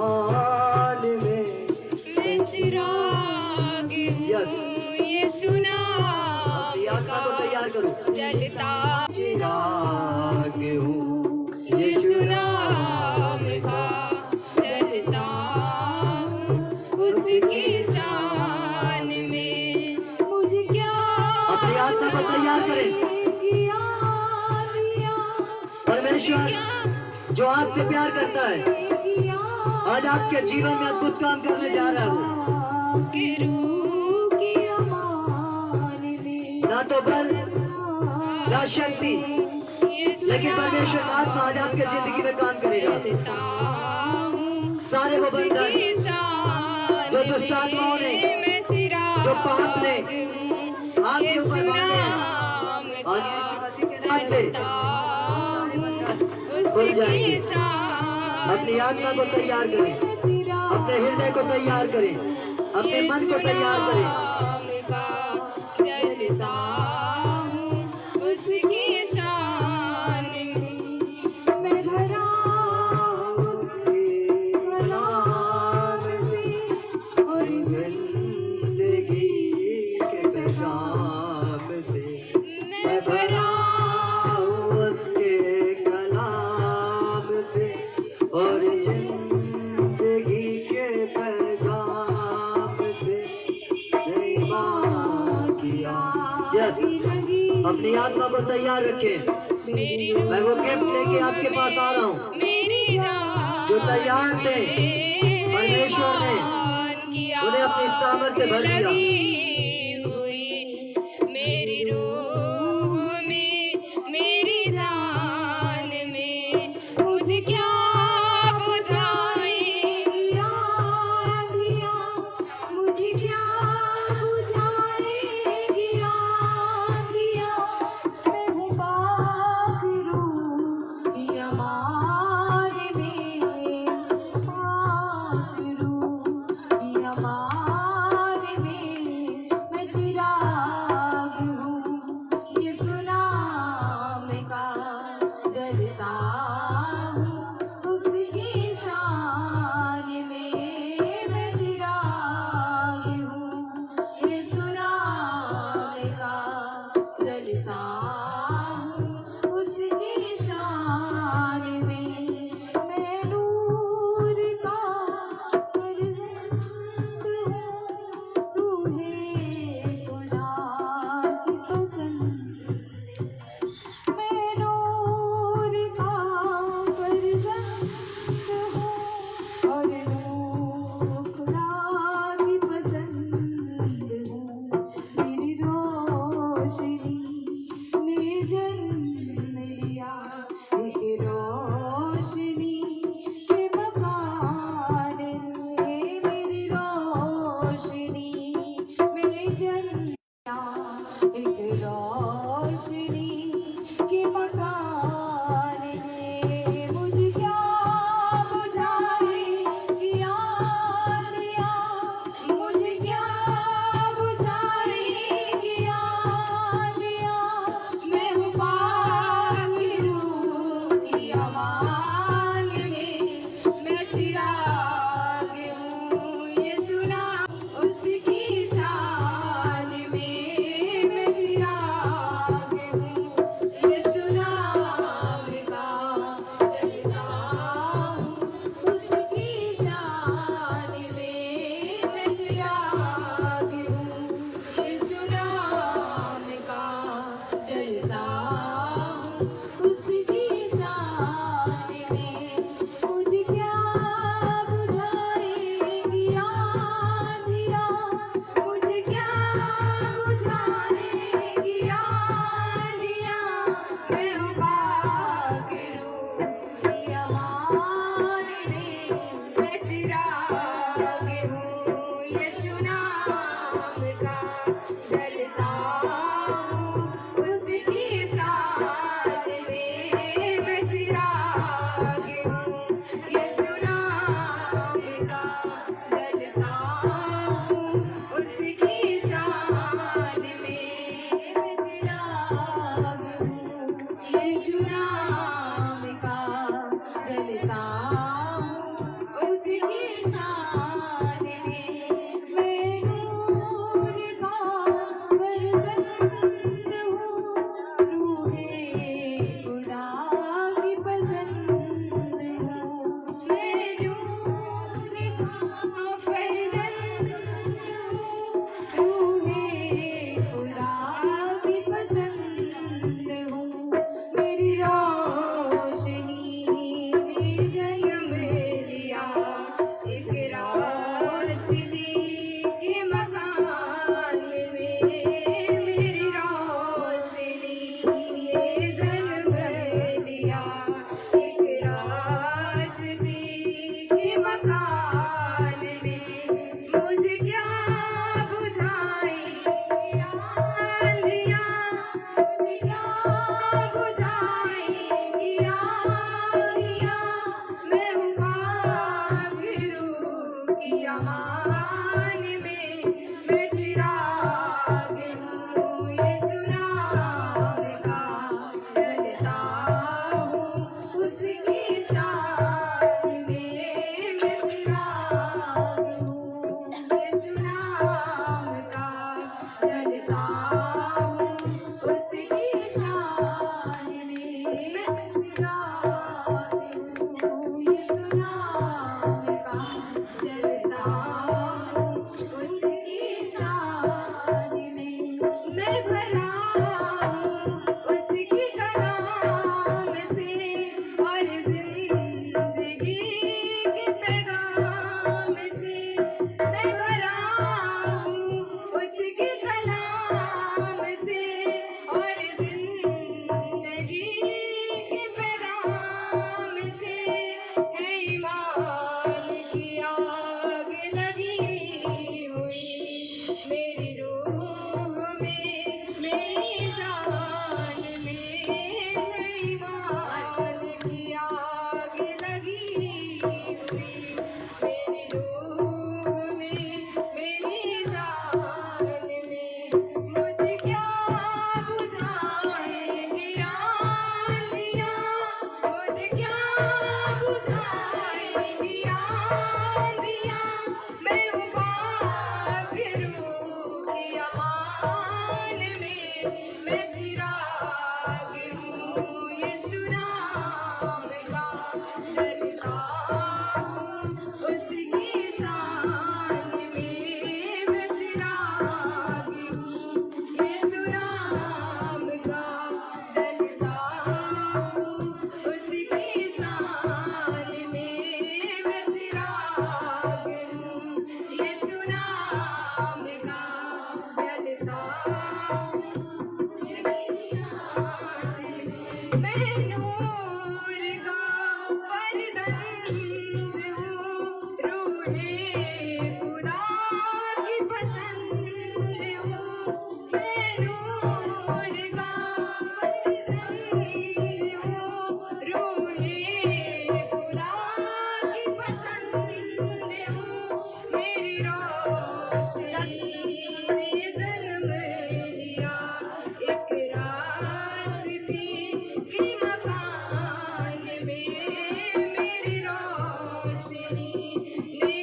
में मैं चिराग हूँ यीशु नाम आत्मा को तैयार करो। जलता चिराग हूँ यीशु नाम का जलता हूँ उसकी शान में मुझे क्या अपनी आत्मा को तैयार करें। परमेश्वर जो आपसे प्यार करता है आज आपके जीवन में अद्भुत काम करने जा रहा है। ना तो बल ना शक्ति लेकिन परमेश्वर का आत्मा आज आपके जिंदगी में काम करेगा। सारे वो बंधन जो दुष्ट आत्माओं ने जो पाप ने आपके ऊपर बांधे हैं आज यीशु मसीह के नाम से सारे बंधन खुल जाएंगे। अपनी आत्मा को तैयार करें, अपने हृदय को तैयार करें, अपने मन को तैयार करें। उसकी शान में मैं भरा उसके कलाम से और जिंदगी के पैगाम से मैं भरा उसके कलाम से और जिंदगी के पैगाम से नहीं किया। अपनी आत्मा को तैयार रखें। मैं वो गिफ्ट लेके आपके पास आ रहा हूँ जो तैयार थे। परमेश्वर ने उन्हें अपनी सामर्थ्य भर दिया। मेरी रूह में मेरी जान में मुझे क्या बुझाएगी आंधियाँ, मुझे क्या बुझाएगी आंधियाँ। मैं हूँ पाखरू की अमान में, पाखरू की अमान में मैं चिराग हूँ यीशु नाम का जलता हूँ उसकी शान में मैं चिराग हूँ यीशु नाम का जलता हूँ उसकी शान में मैं नूर का फर्जंद हूँ रूहे खुदा की पसंद। मैं नूर का फर्जंद हूँ और रूह खुदा की पसंद हूँ। मेरी रोशनी ने जन्म लिया एक रोशनी के मकान में। मेरी रोशनी में जन्म लिया एक रोशनी के मकान में। मुझे क्या बुझाएगी आंधियाँ, मुझे क्या बुझाएगी आंधियाँ। मैं हूँ पाखरू की अमान में, मैं चिराग हूँ यीशु नाम उसकी शान में। मैं चिराग हूँ यीशु नाम का जलता हूँ उसकी शान में। मैं चिराग हूँ यीशु नाम का जलता हूँ उसकी शान में। मुझे क्या बुझाएगी आंधियाँ, मुझे क्या बुझाएगी आंधियाँ। मैं हूँ पाखरू की अमान में, मैं चिराग हूँ यीशु नाम का जलता हूँ उसकी शान में। मैं चिराग हूँ यीशु नाम का जलता हूँ उसकी शान में। मैं चिराग हूँ यीशु नाम का जलता हूँ उसकी अमान में मैं चिराग हूँ। यीशु नाम का जलता हूँ, उसकी शान में मैं चिराग हूँ। यीशु नाम का जलता हूँ, उसकी शान में मैं चिराग हूँ। यीशु नाम का जलता हूँ, उसकी शान में मैं भरा हूँ उसकी कलाम से और जिंदगी के पैगाम से। मैं भरा हूँ उसकी कलाम से और जिंदगी के पैगाम से। है ईमान की आग लगी हुई मेरी रूह में, मेरी जान में। है ईमान की आग लगी हुई मेरी रूह में, मेरी जान में। मुझे क्या बुझाएंगी आंधियाँ, मुझे क्या बुझाएंगी आंधियाँ। मैं हूँ पाक रूह की अमान में, मैं चिराग हूँ। यीशु नाम का जलता हूँ, उसकी शान में मैं चिराग हूँ। यीशु नाम का जलता हूँ, उसकी शान में मैं चिराग हूँ। यीशु नाम का जलता हूँ, उसकी शान में। मैं नूर का फरजंद हूँ, रूहे खुदा की पसंद हूँ। मैं नूर का फरजंद हूँ, रूहे खुदा की पसंद हूँ। मेरी रोशनी ने जन्म लिया एक रास्ते के मकान में। मेरी रोशनी ने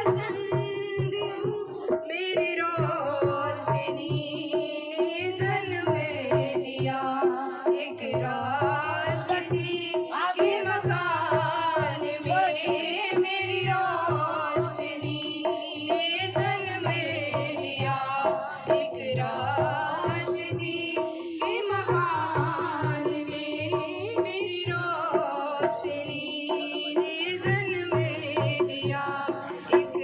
पसंद हूँ मेरी रोशनी ने जन्म लिया एक रास्ती के मकान में मेरी रोशनी ने जन्म लिया एक रास्ती के मकान में मेरी रोशनी ने जन्म लिया एक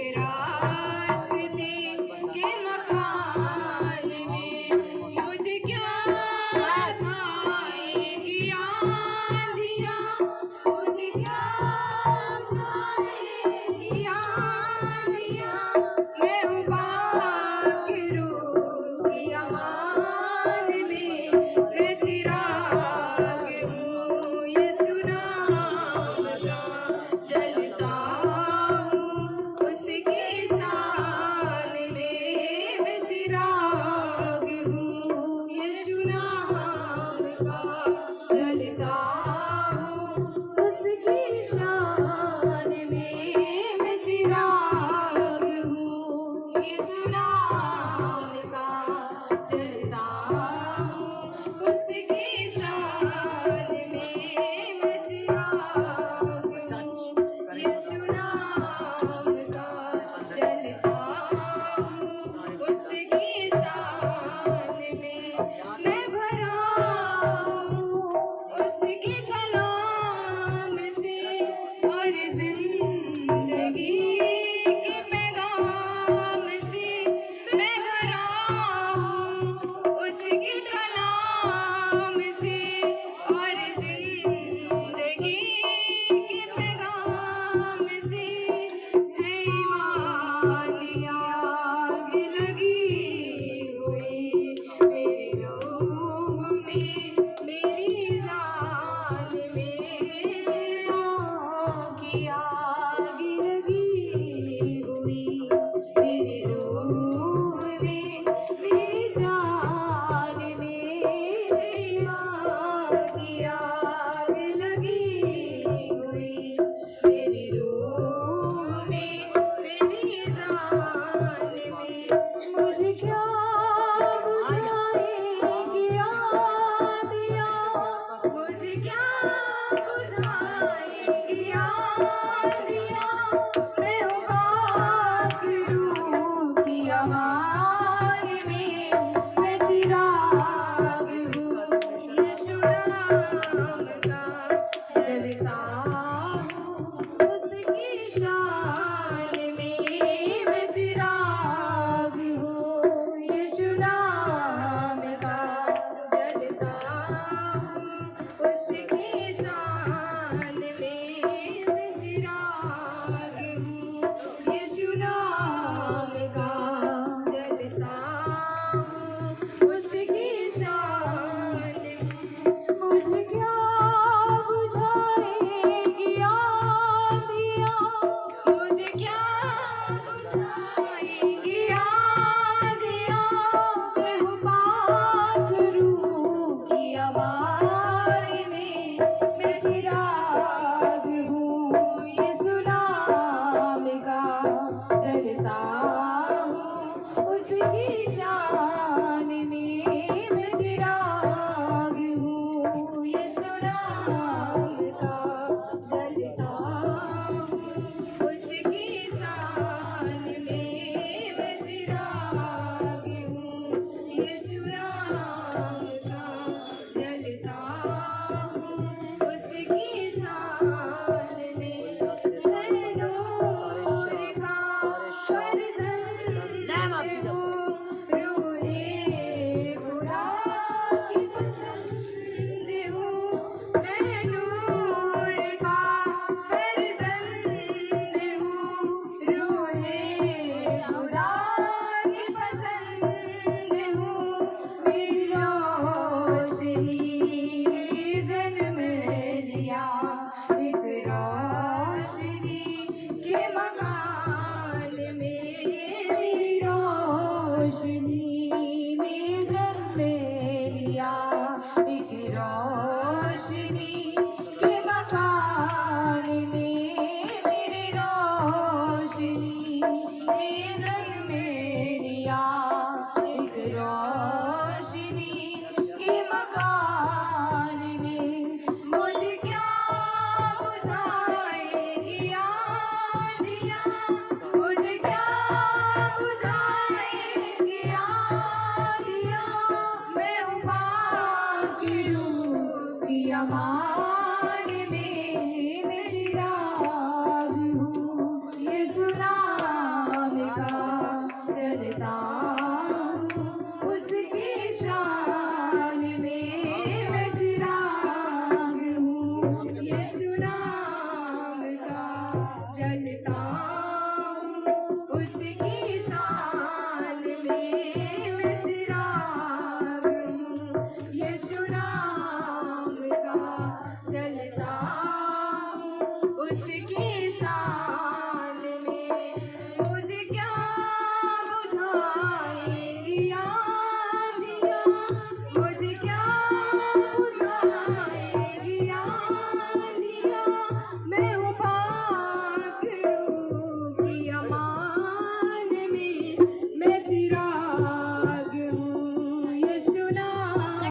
जलता